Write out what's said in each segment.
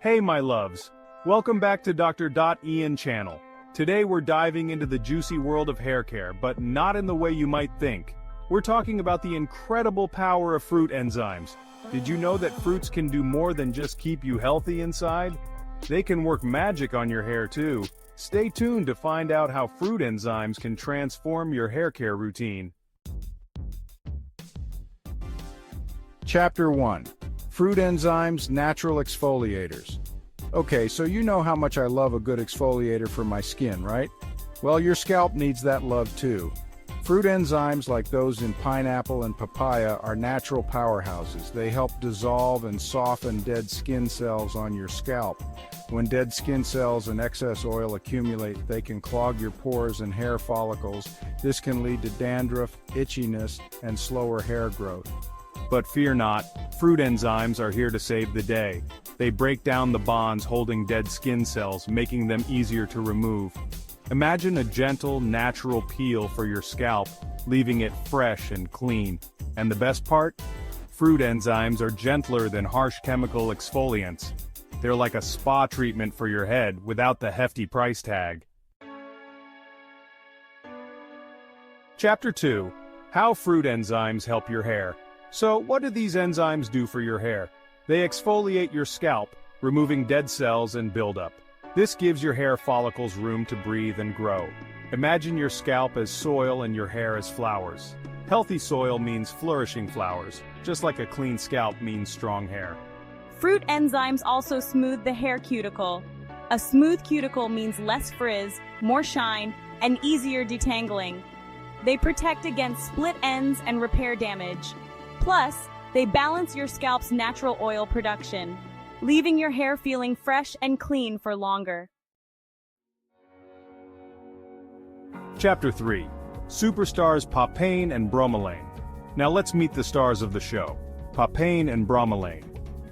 Hey my loves, welcome back to Dr. Ian channel. Today we're diving into the juicy world of hair care, but not in the way you might think. We're talking about the incredible power of fruit enzymes. Did you know that fruits can do more than just keep you healthy inside? They can work magic on your hair too. Stay tuned to find out how fruit enzymes can transform your hair care routine. Chapter 1. Fruit Enzymes, Natural Exfoliators. Okay, so you know how much I love a good exfoliator for my skin, right? Well, your scalp needs that love too. Fruit enzymes like those in pineapple and papaya are natural powerhouses. They help dissolve and soften dead skin cells on your scalp. When dead skin cells and excess oil accumulate, they can clog your pores and hair follicles. This can lead to dandruff, itchiness, and slower hair growth. But fear not, fruit enzymes are here to save the day. They break down the bonds holding dead skin cells, making them easier to remove. Imagine a gentle, natural peel for your scalp, leaving it fresh and clean. And the best part? Fruit enzymes are gentler than harsh chemical exfoliants. They're like a spa treatment for your head without the hefty price tag. Chapter 2. How fruit enzymes help your hair. So, what do these enzymes do for your hair? They exfoliate your scalp, removing dead cells and buildup. This gives your hair follicles room to breathe and grow. Imagine your scalp as soil and your hair as flowers. Healthy soil means flourishing flowers, just like a clean scalp means strong hair. Fruit enzymes also smooth the hair cuticle. A smooth cuticle means less frizz, more shine, and easier detangling. They protect against split ends and repair damage. Plus, they balance your scalp's natural oil production, leaving your hair feeling fresh and clean for longer. Chapter 3. Superstars Papain and Bromelain. Now let's meet the stars of the show. Papain and Bromelain.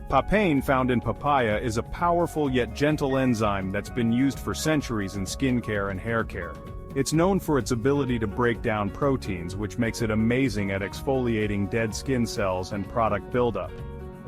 Papain, found in papaya, is a powerful yet gentle enzyme that's been used for centuries in skincare and hair care. It's known for its ability to break down proteins, which makes it amazing at exfoliating dead skin cells and product buildup.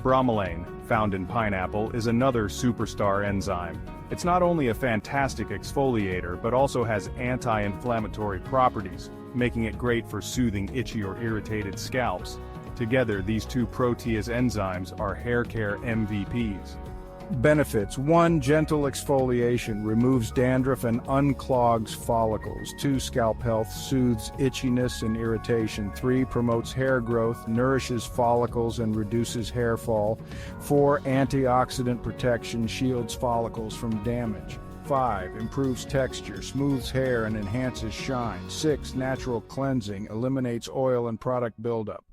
Bromelain, found in pineapple, is another superstar enzyme. It's not only a fantastic exfoliator, but also has anti-inflammatory properties, making it great for soothing itchy or irritated scalps. Together, these two protease enzymes are hair care MVPs. Benefits: 1. Gentle exfoliation removes dandruff and unclogs follicles. 2. Scalp health soothes itchiness and irritation. 3. Promotes hair growth, nourishes follicles and reduces hair fall. 4. Antioxidant protection shields follicles from damage. 5. Improves texture, smooths hair and enhances shine. 6. Natural cleansing, eliminates oil and product buildup.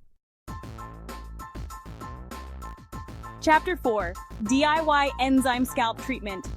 Chapter 4. DIY Enzyme Scalp Treatment.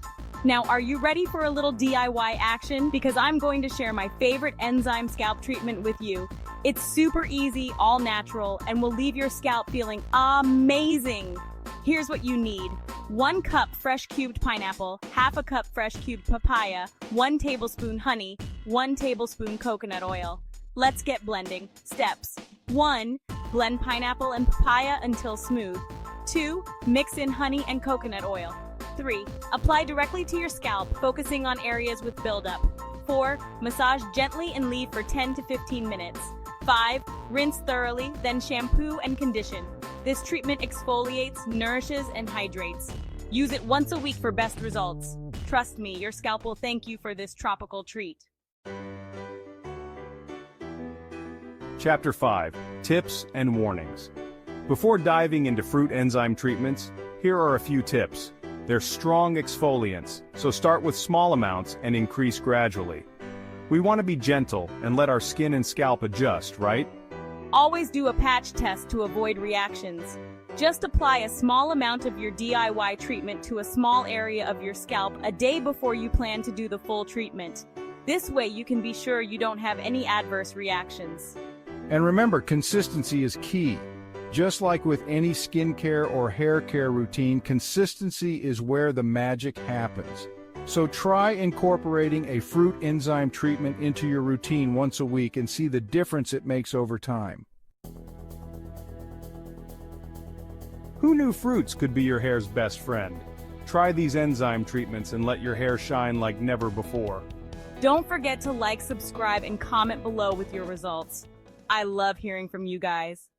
Now, are you ready for a little DIY action? Because I'm going to share my favorite enzyme scalp treatment with you. It's super easy, all natural, and will leave your scalp feeling amazing. Here's what you need. 1 cup fresh cubed pineapple, half a cup fresh cubed papaya, 1 tablespoon honey, 1 tablespoon coconut oil. Let's get blending. Steps. 1. Blend pineapple and papaya until smooth. 2. Mix in honey and coconut oil. 3. Apply directly to your scalp, focusing on areas with buildup. 4. Massage gently and leave for 10 to 15 minutes. 5. Rinse thoroughly, then shampoo and condition. This treatment exfoliates, nourishes, and hydrates. Use it once a week for best results. Trust me, your scalp will thank you for this tropical treat. Chapter 5. Tips and warnings. Before diving into fruit enzyme treatments, here are a few tips. They're strong exfoliants, so start with small amounts and increase gradually. We want to be gentle and let our skin and scalp adjust, right? Always do a patch test to avoid reactions. Just apply a small amount of your DIY treatment to a small area of your scalp a day before you plan to do the full treatment. This way you can be sure you don't have any adverse reactions. And remember, consistency is key. Just like with any skincare or hair care routine, consistency is where the magic happens. So try incorporating a fruit enzyme treatment into your routine once a week and see the difference it makes over time. Who knew fruits could be your hair's best friend? Try these enzyme treatments and let your hair shine like never before. Don't forget to like, subscribe, and comment below with your results. I love hearing from you guys.